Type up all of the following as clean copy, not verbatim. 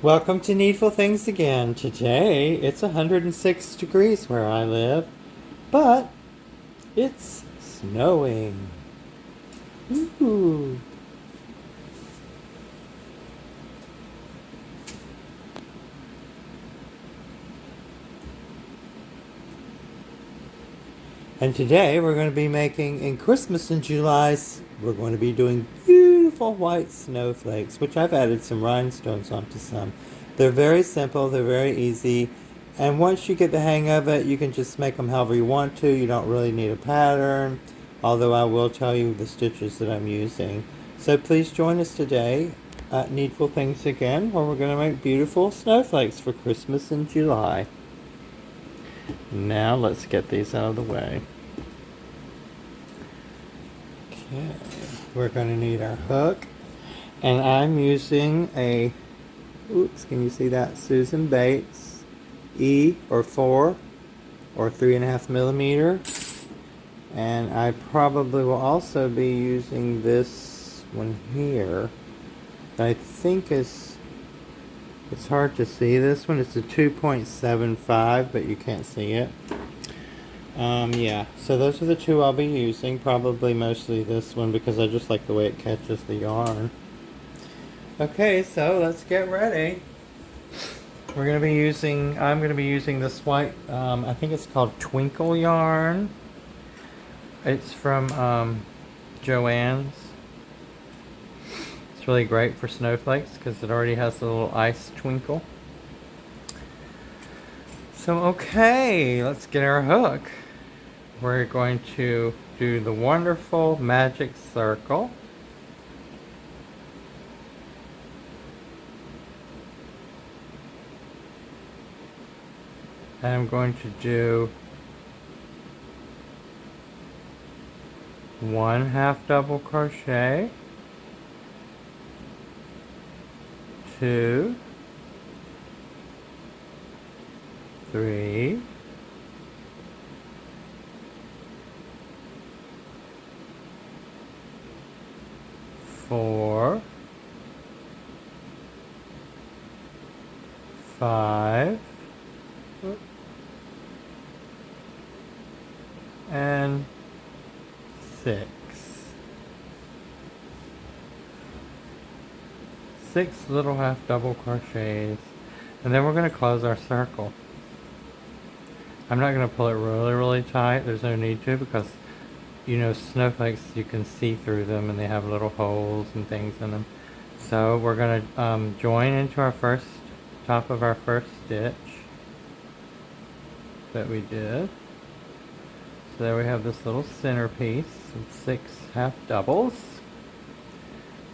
Welcome to Needful Things Again. Today it's 106 degrees where I live, but it's snowing. Ooh. And today we're going to be making, in Christmas in July, we're going to be doing beautiful white snowflakes, which I've added some rhinestones onto some. They're very simple, they're very easy, and once you get the hang of it, you can just make them however you want to. You don't really need a pattern, although I will tell you the stitches that I'm using. So please join us today at Needful Things Again, where we're going to make beautiful snowflakes for Christmas in July. Now let's get these out of the way. Okay, we're going to need our hook, and I'm using a, oops, can you see that? Susan Bates E or 4 or 3.5 millimeter, and I probably will also be using this one here. I think it's hard to see this one. It's a 2.75, but you can't see it. Yeah, so those are the two I'll be using. Probably mostly this one because I just like the way it catches the yarn. Okay, so let's get ready. I'm going to be using this white, I think it's called Twinkle yarn. It's from Joann's. It's really great for snowflakes because it already has a little ice twinkle. So okay, let's get our hook. We're going to do the wonderful magic circle. And I'm going to do 1 half double crochet, 2, 3, 4, 5, and 6. 6 little half double crochets, and then we're going to close our circle. I'm not going to pull it really tight. There's no need to, because you know snowflakes, you can see through them and they have little holes and things in them. So we're going to join into our top of our first stitch that we did. So there we have this little centerpiece of 6 half doubles.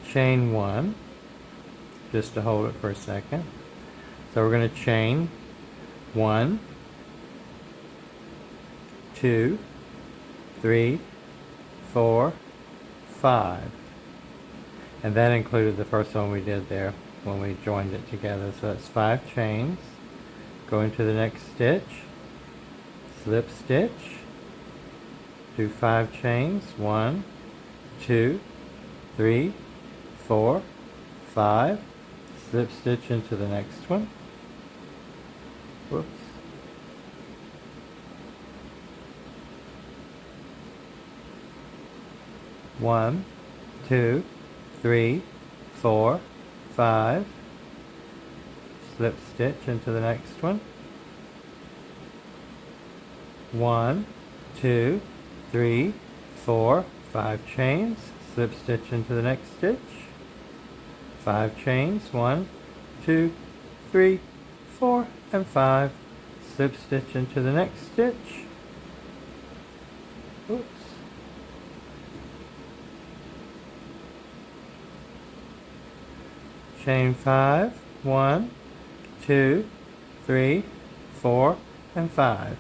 Chain 1 just to hold it for a second. So we're going to chain 1, 2, 3, 4, 5. And that included the first one we did there when we joined it together. So that's 5 chains. Go into the next stitch, slip stitch, do 5 chains, 1, 2, 3, 4, 5, slip stitch into the next one. Whoops. One, 2, 3, 4, 5. Slip stitch into the next one. 1, 2, 3, 4, 5 chains. Slip stitch into the next stitch. 5 chains. 1, 2, 3, 4, and 5. Slip stitch into the next stitch. Oops. Chain 5, 1, 2, 3, 4, and 5.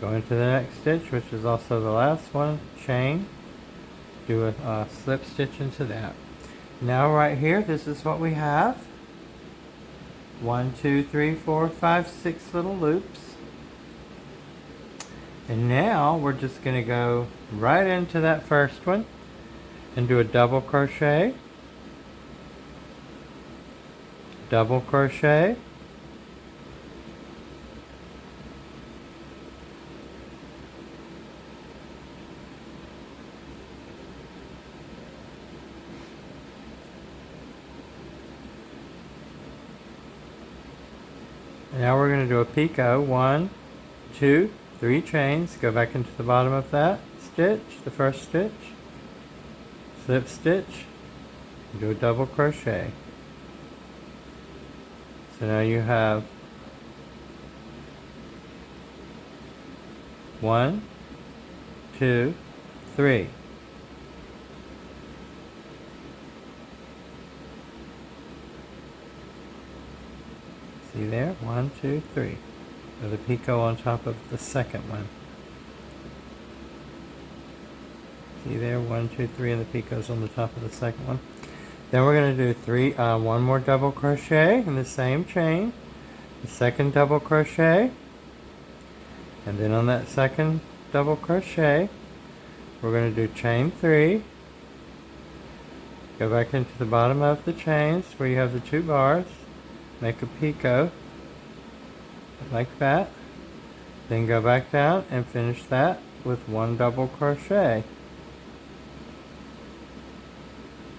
Go into the next stitch, which is also the last one, chain, do a slip stitch into that. Now right here, this is what we have. 1, 2, 3, 4, 5, 6 little loops. And now we're just going to go right into that first one and do a double crochet, double crochet, now we're going to do a picot, 1, 2, 3 chains, go back into the bottom of that stitch, the first stitch, slip stitch, do a double crochet. So now you have 1, 2, 3. See there? 1, 2, 3. So the picot on top of the second one. See there? 1, 2, 3, and the picot's on the top of the second one. Then we're going to do one more double crochet in the same chain, the second double crochet, and then on that second double crochet, we're going to do chain 3, go back into the bottom of the chains where you have the 2 bars, make a picot like that, then go back down and finish that with 1 double crochet.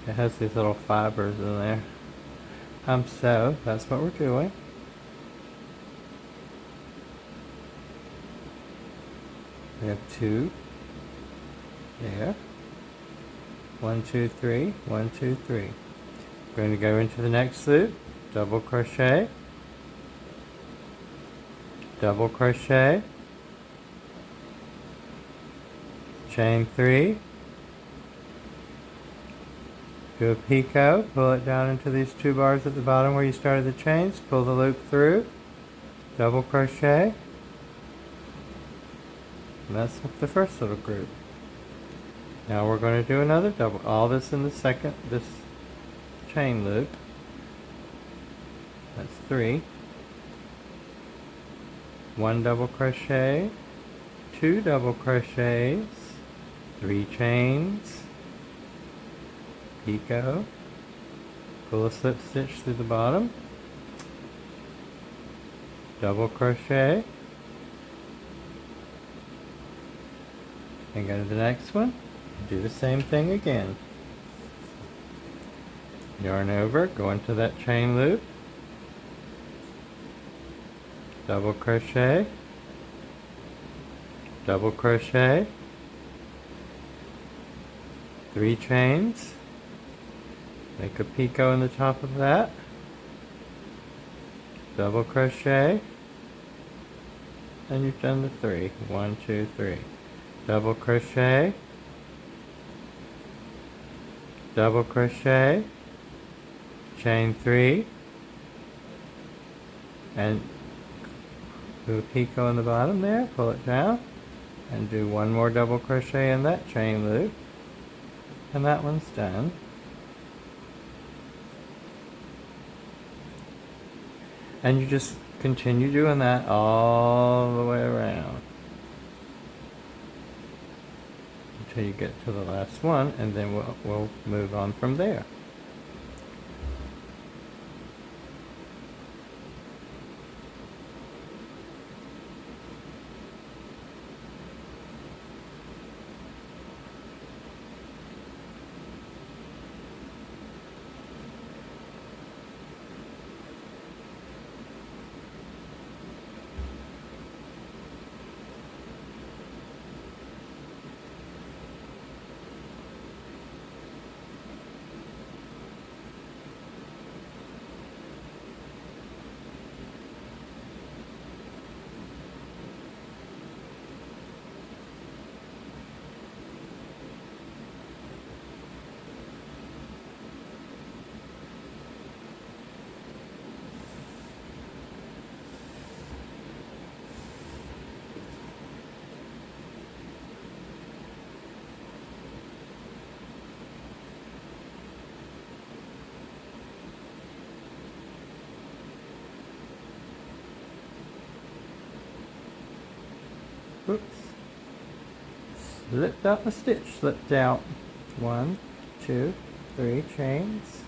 It has these little fibers in there. So that's what we're doing. We have 2 there. 1, 2, 3, 1, 2, 3. We're going to go into the next loop, double crochet, double crochet, chain 3, do a picot, pull it down into these 2 bars at the bottom where you started the chains, pull the loop through, double crochet, and that's the first little group. Now we're going to do another double, all this in this chain loop. That's 3. 1 double crochet, 2 double crochets, 3 chains, picot, pull a slip stitch through the bottom, double crochet, and go to the next one, do the same thing again. Yarn over, go into that chain loop, double crochet, double crochet, 3 chains, make a picot in the top of that, double crochet, and you've done the 3. 1, 2, 3. Double crochet, double crochet, chain 3, and do a picot in the bottom there, pull it down, and do 1 more double crochet in that chain loop, and that one's done. And you just continue doing that all the way around until you get to the last one, and then we'll move on from there. Oops. Slipped out the stitch, slipped out. 1, 2, 3 chains.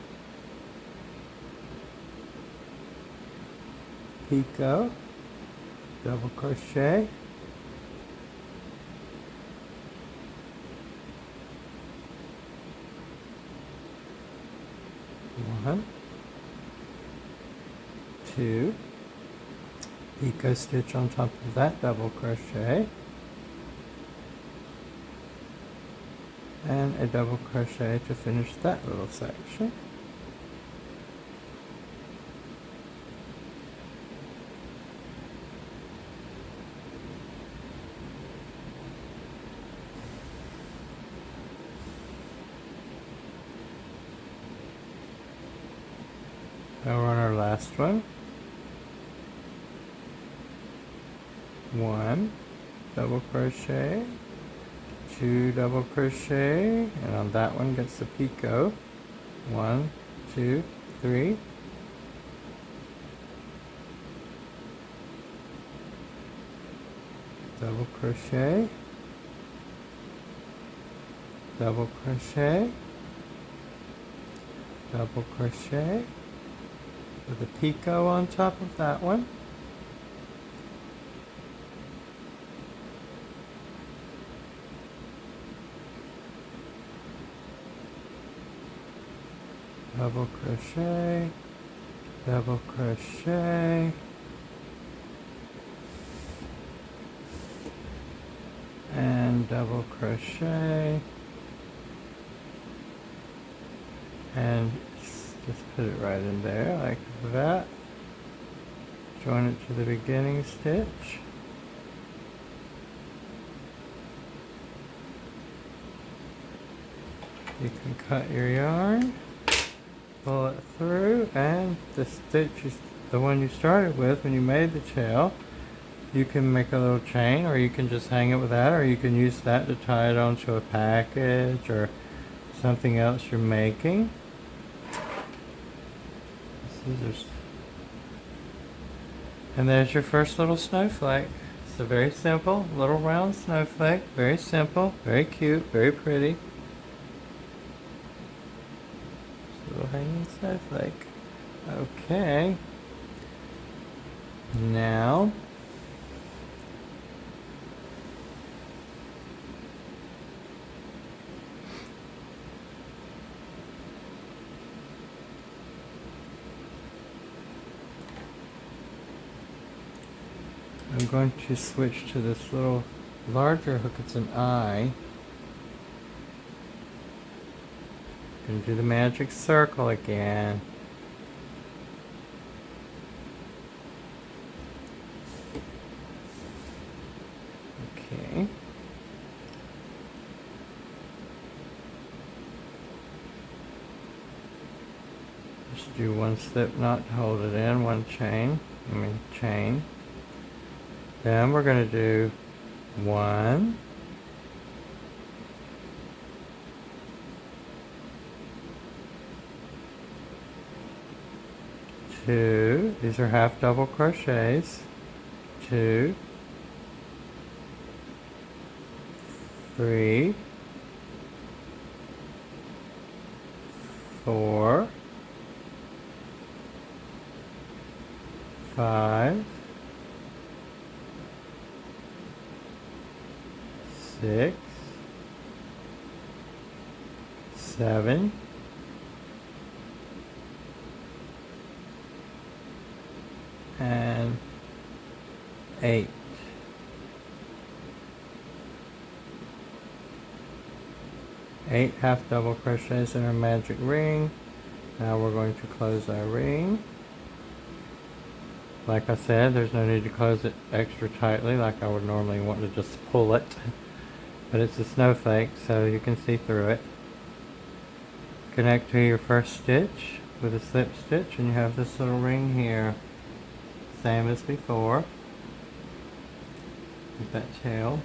picot, double crochet, one, two, picot stitch on top of that double crochet, and a double crochet to finish that little section. Now we're on our last one. One double crochet, two double crochet, and on that one gets the picot. One, two, three. Double crochet, double crochet, double crochet, with a picot on top of that one. Double crochet, double crochet, and double crochet, and just put it right in there like that. Join it to the beginning stitch. You can cut your yarn, pull it through, and the stitch is the one you started with when you made the tail. You can make a little chain, or you can just hang it with that, or you can use that to tie it onto a package or something else you're making. Scissors. And there's your first little snowflake. It's a very simple little round snowflake. Very simple, very cute, very pretty. Little hanging snowflake. Okay. Now I'm going to switch to this little larger hook. It's an eye. Gonna do the magic circle again. Okay. Just do one slip knot to hold it in, one chain. Chain. Then we're going to do one, two, these are half double crochets, two, three, four, 5, 6, 7, 8. Eight half double crochets in our magic ring. Now we're going to close our ring. Like I said, there's no need to close it extra tightly like I would normally want to just pull it. But it's a snowflake, so you can see through it. Connect to your first stitch with a slip stitch, and you have this little ring here. Same as before. With that tail.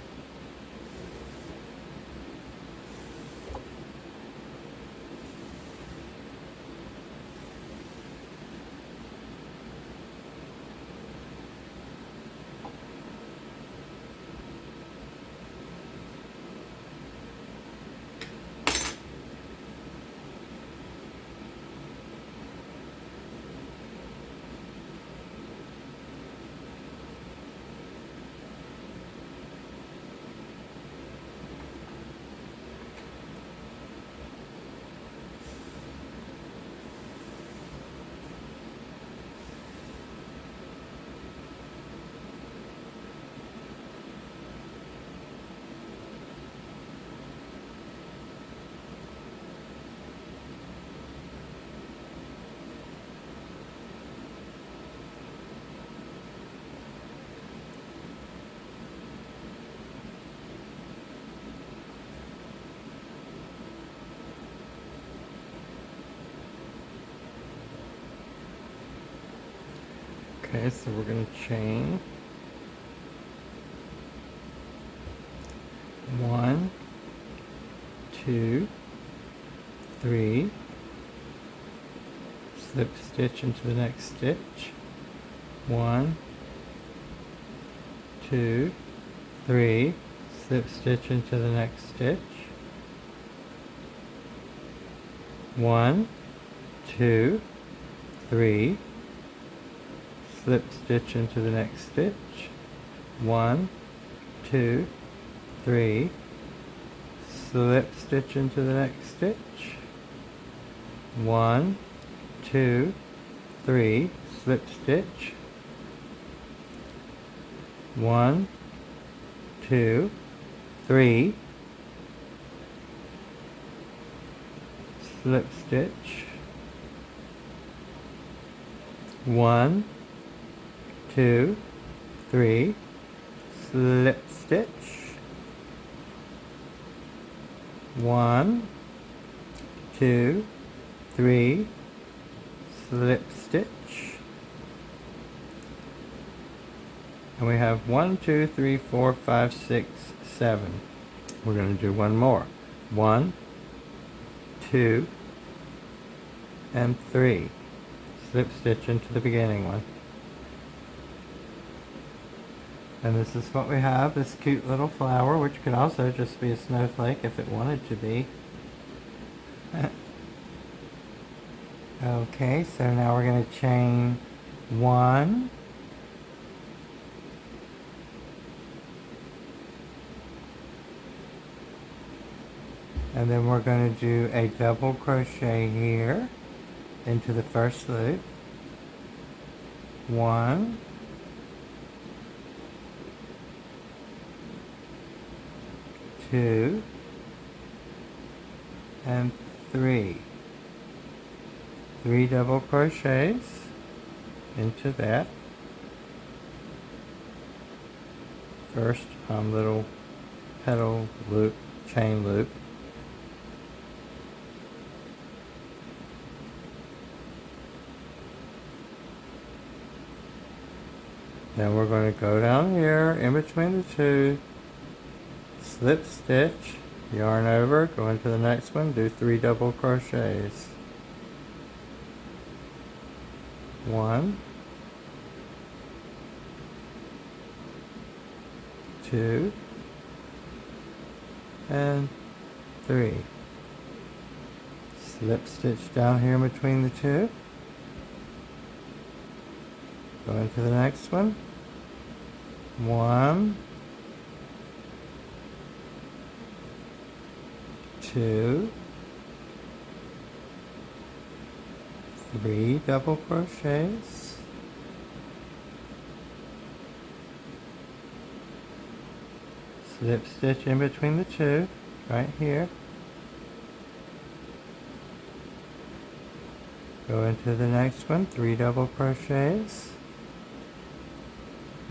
Okay, so we're going to chain 1, 2, 3, slip stitch into the next stitch, 1, 2, 3, slip stitch into the next stitch, 1, 2, 3, slip stitch into the next stitch, 1, 2, 3, slip stitch into the next stitch, 1, 2, 3, slip stitch, 1, 2, 3, slip stitch, 1, 2, 3, slip stitch, 1, 2, 3, slip stitch, and we have 1, 2, 3, 4, 5, 6, 7. We're going to do one more. 1, 2, and 3. Slip stitch into the beginning one. And this is what we have, this cute little flower, which could also just be a snowflake if it wanted to be. Okay, so now we're going to chain 1, and then we're going to do a double crochet here into the first loop, 1, 2, and 3. 3 double crochets into that first little petal loop, chain loop. Then we're going to go down here in between the two, slip stitch, yarn over, go into the next one, do 3 double crochets. 1, 2, and 3. Slip stitch down here in between the two. Go into the next one. 1, 2, 3 double crochets, slip stitch in between the two, right here, go into the next one, 3 double crochets,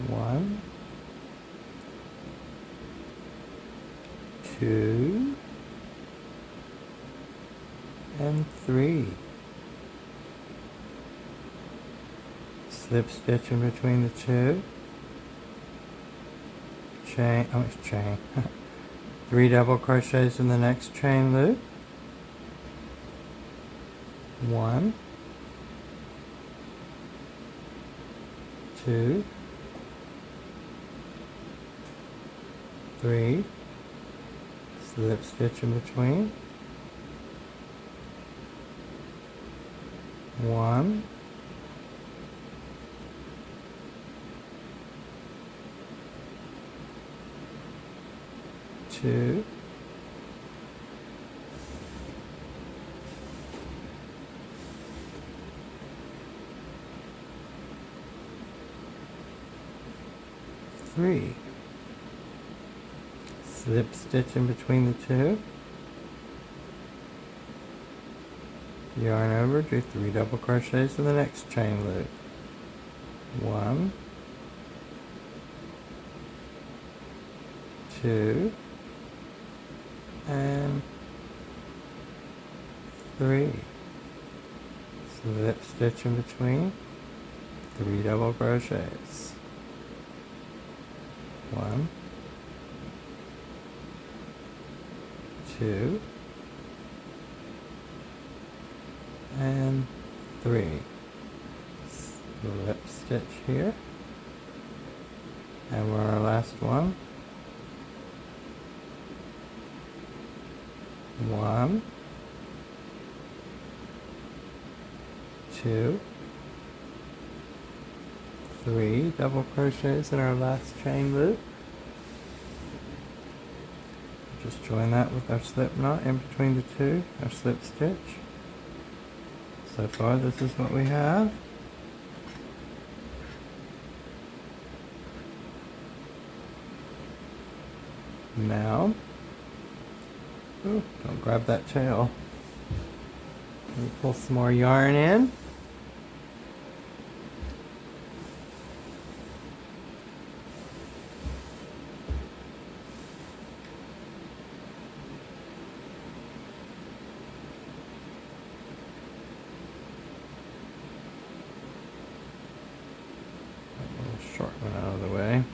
1, 2, and 3. Slip stitch in between the two, chain, oh it's chain, 3 double crochets in the next chain loop, 1, 2, 3, slip stitch in between, 1, 2, 3. Slip stitch in between the two, yarn over, do 3 double crochets in the next chain loop, 1, 2, and 3. Slip stitch in between, 3 double crochets. 1, 2, and 3. Slip stitch here, and we're on our last one. 1, 2, 3 double crochets in our last chain loop. Just join that with our slip knot in between the two, our slip stitch. So far this is what we have. Now, ooh, don't grab that tail. Let me pull some more yarn in. Short one out of the way.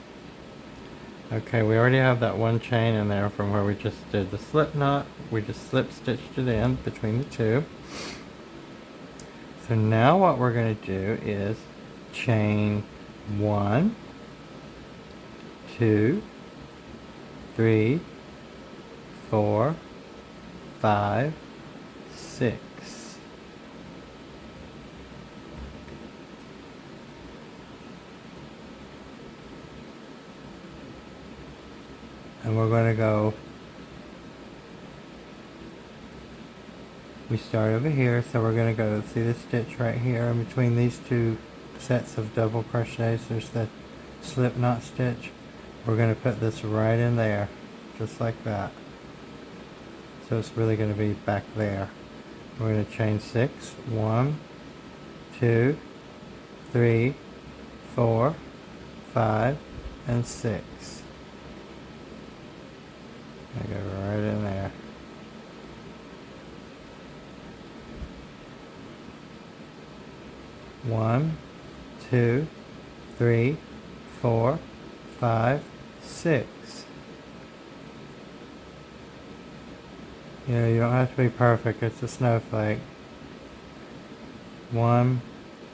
Okay, we already have that one chain in there from where we just did the slip knot. We just slip stitched it in between the two. So now what we're going to do is chain 1, 2, 3, 4, 5, 6. And we're going to go, we start over here, so we're going to go, see the stitch right here in between these two sets of double crochets, there's the slip knot stitch. We're going to put this right in there, just like that. So it's really going to be back there. We're going to chain 6, 1, 2, 3, 4, 5, and 6. I go right in there. One, 2, 3, 4, 5, 6. You know, you don't have to be perfect, it's a snowflake. 1,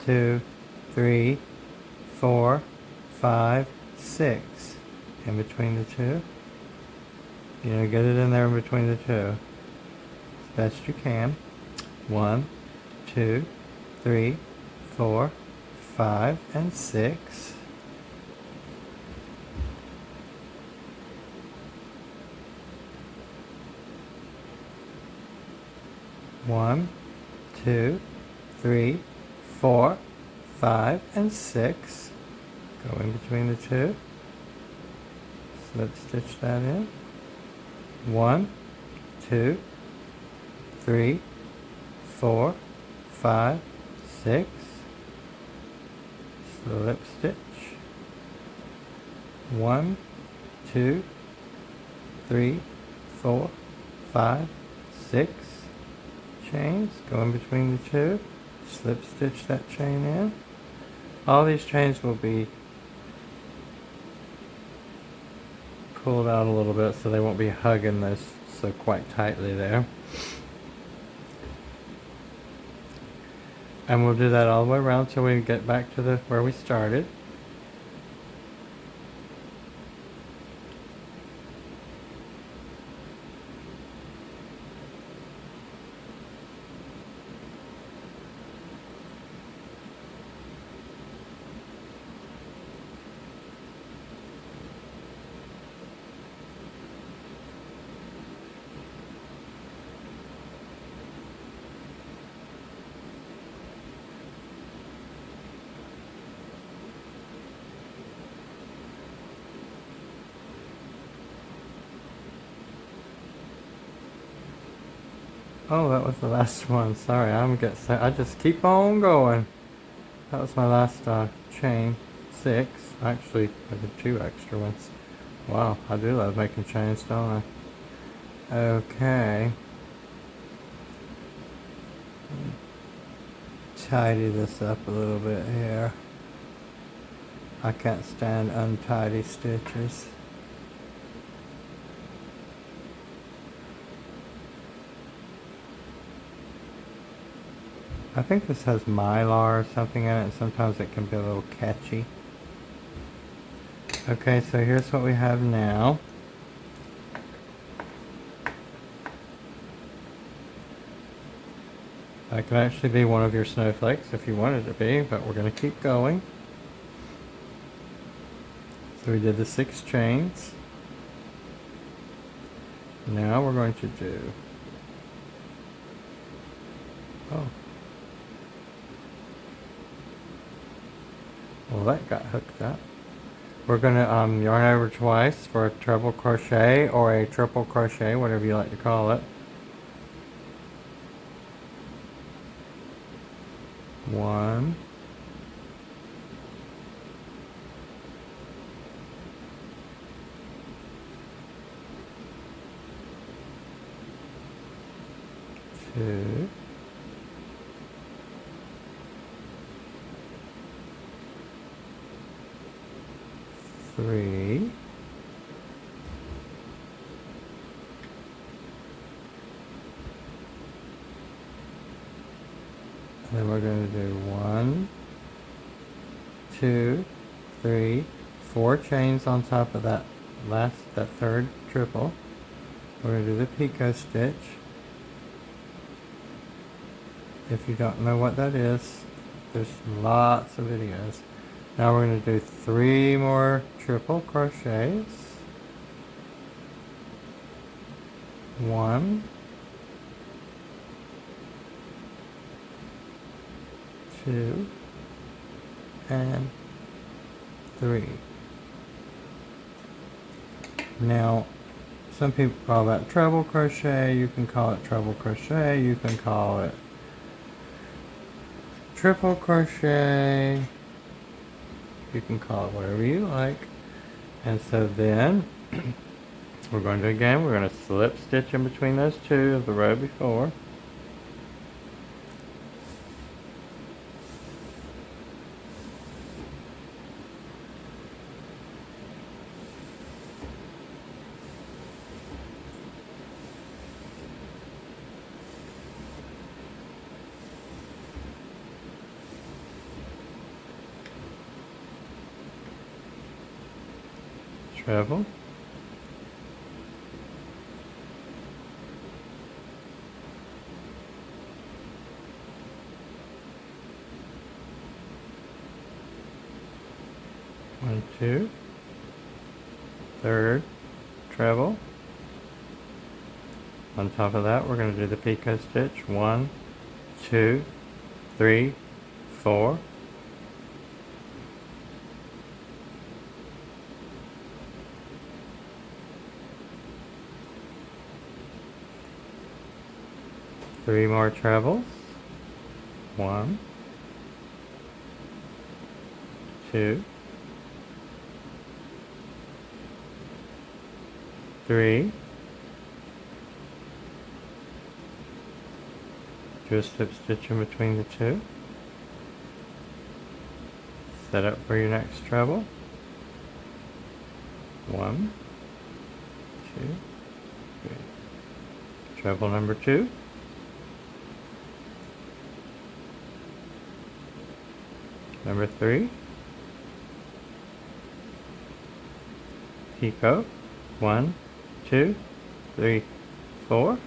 2, 3, 4, 5, 6. In between the two. You know, get it in there in between the two as best you can. 1, 2, 3, 4, 5, and 6. One, 2, 3, 4, 5, and 6. Go in between the two. Slip stitch that in. 1, 2, 3, 4, 5, 6. Slip stitch. 1, 2, 3, 4, 5, 6. Chains. Go in between the two. Slip stitch that chain in. All these chains will be pulled out a little bit so they won't be hugging this so quite tightly there. And we'll do that all the way around till we get back to the where we started. Oh, that was the last one. Sorry, I just keep on going. That was my last chain. 6. Actually, I did 2 extra ones. Wow, I do love making chains, don't I? Okay. Tidy this up a little bit here. I can't stand untidy stitches. I think this has mylar or something in it, and sometimes it can be a little catchy. Okay, so here's what we have now. That could actually be one of your snowflakes if you wanted it to be, but we're going to keep going. So we did the 6 chains. Now we're going to do, well, that got hooked up. We're going to yarn over twice for a treble crochet or a triple crochet, whatever you like to call it. 1, 2, 3, 4, then we're going to do 1, 2, 3, 4 chains on top of that third triple. We're going to do the picot stitch. If you don't know what that is, there's lots of videos. Now we're going to do 3 more triple crochets. 1, 2, and 3. Now, some people call that treble crochet. You can call it treble crochet. You can call it triple crochet. You can call it whatever you like. And so then we're going to slip stitch in between those 2 of the row before. Treble, one, 2, third treble. On top of that, we're going to do the picot stitch. 1, 2, 3, 4. Three more trebles. 1, 2, 3. Do a slip stitch in between the 2. Set up for your next treble. 1, 2, 3. Treble number 2. Number 3, picot, 1, 2, 3, 4,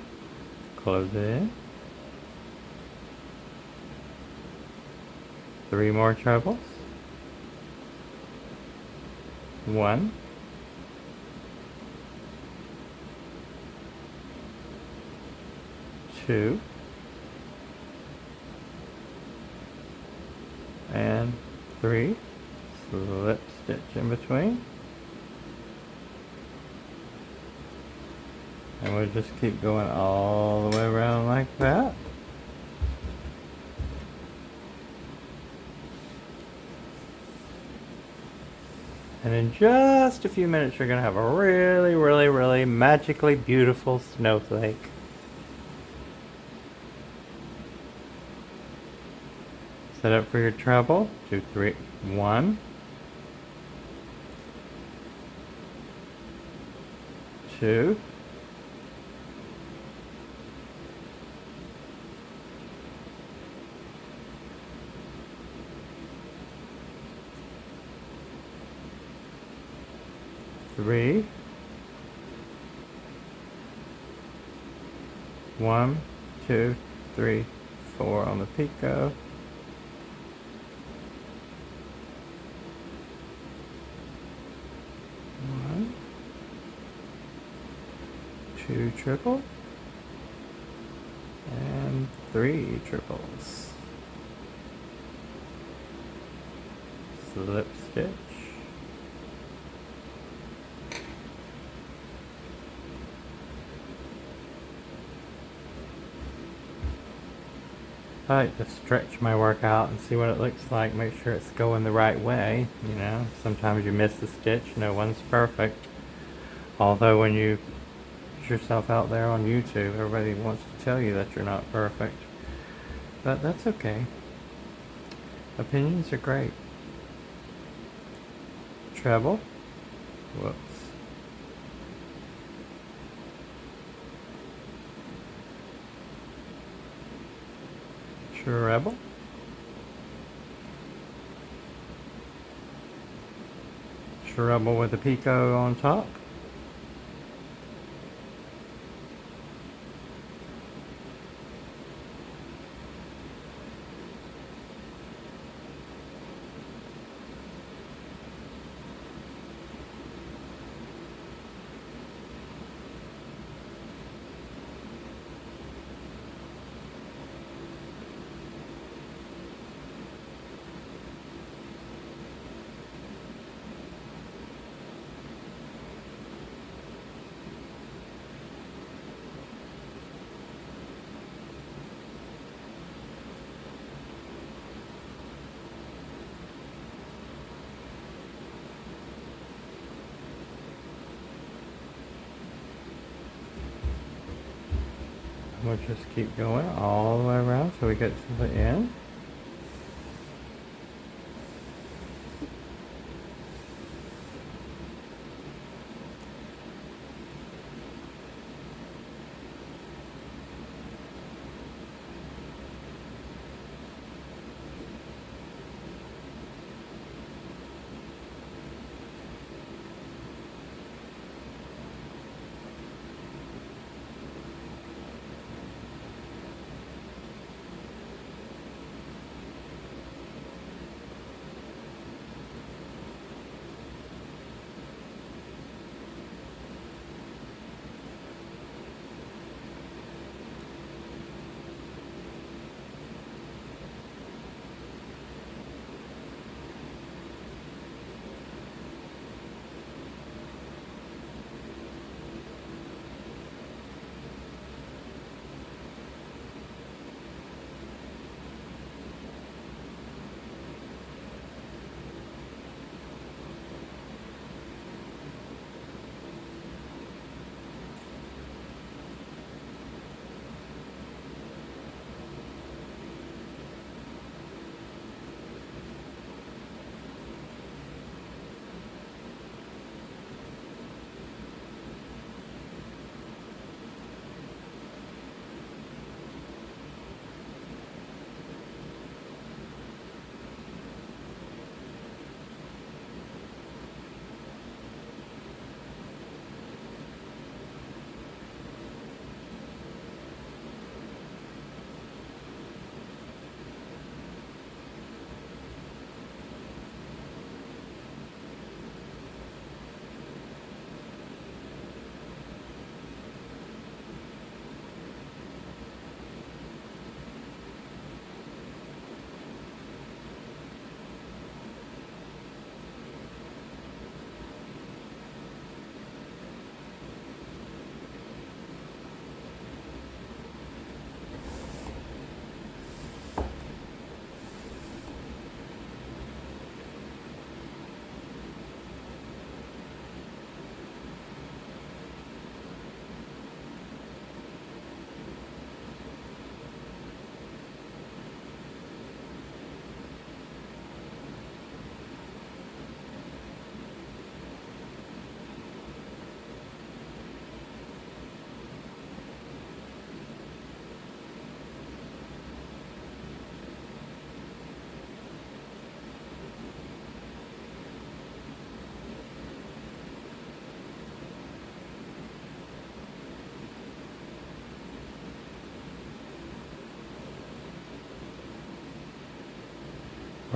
close it in, 3 more trebles, 1, 2, and 3, slip stitch in between, and we'll just keep going all the way around like that. And in just a few minutes you're going to have a really, really, really magically beautiful snowflake. Set up for your treble. 2, 3, 1, 2, 3, 1, 2, 3, 4 on the picot, 1, 2 triple, and 3 triples. Slip stitch. I like to stretch my work out and see what it looks like, make sure it's going the right way, you know. Sometimes you miss the stitch, no one's perfect. Although when you put yourself out there on YouTube, everybody wants to tell you that you're not perfect. But that's okay. Opinions are great. Treble. Whoops. Treble. Treble with the picot on top. We'll just keep going all the way around till we get to the end.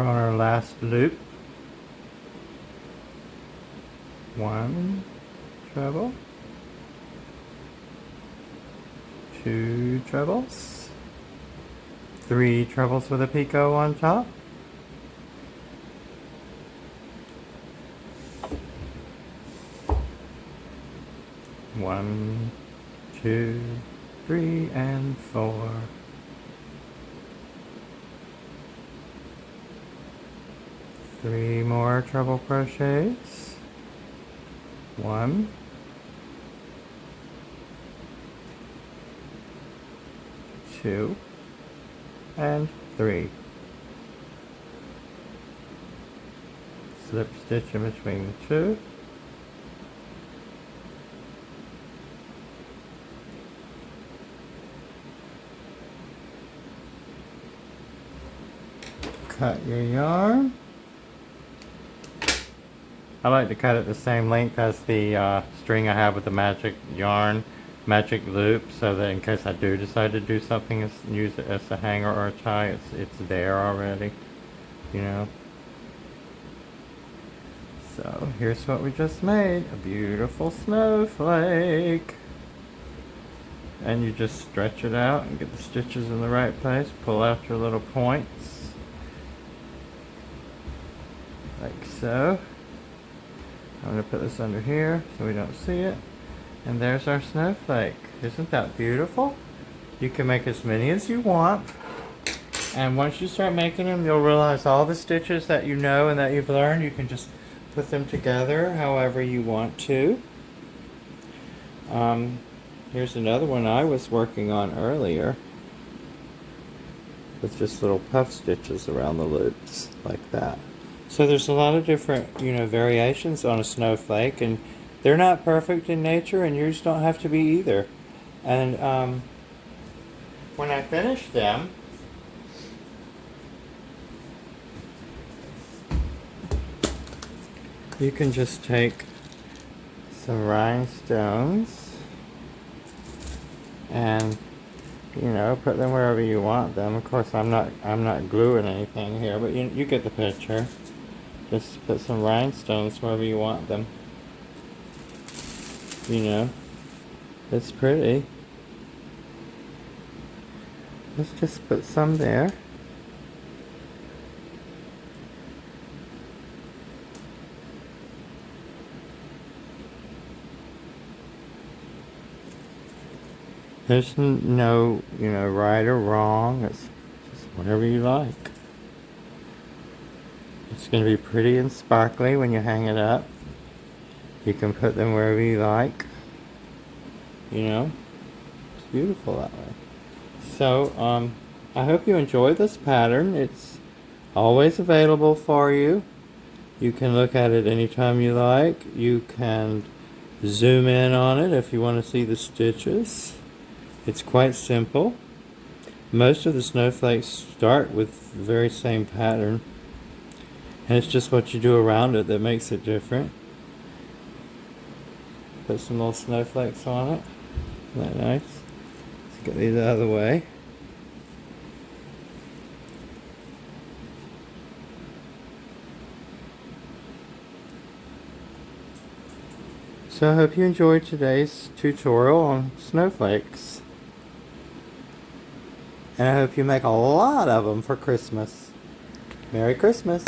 for our last loop. 1 treble, 2 trebles, 3 trebles with a picot on top, 1, 2, 3, and 4. 3 more treble crochets. 1, 2, and 3. Slip stitch in between the 2. Cut your yarn. I like to cut it the same length as the string I have with the magic loop, so that in case I do decide to do something, use it as a hanger or a tie, it's there already, you know. So here's what we just made, a beautiful snowflake. And you just stretch it out and get the stitches in the right place, pull out your little points, like so. I'm going to put this under here so we don't see it. And there's our snowflake. Isn't that beautiful? You can make as many as you want. And once you start making them, you'll realize all the stitches that you know and that you've learned, you can just put them together however you want to. Here's another one I was working on earlier, with just little puff stitches around the loops, like that. So there's a lot of different, variations on a snowflake, and they're not perfect in nature, and yours don't have to be either. And when I finish them, you can just take some rhinestones and put them wherever you want them. Of course, I'm not gluing anything here, but you get the picture. Just put some rhinestones wherever you want them. It's pretty. Let's just put some there. There's no, right or wrong. It's just whatever you like. It's going to be pretty and sparkly when you hang it up. You can put them wherever you like. It's beautiful that way. So, I hope you enjoy this pattern. It's always available for you. You can look at it anytime you like. You can zoom in on it if you want to see the stitches. It's quite simple. Most of the snowflakes start with the very same pattern. And it's just what you do around it that makes it different. Put some little snowflakes on it. Isn't that nice? Let's get these out of the way. So I hope you enjoyed today's tutorial on snowflakes. And I hope you make a lot of them for Christmas. Merry Christmas!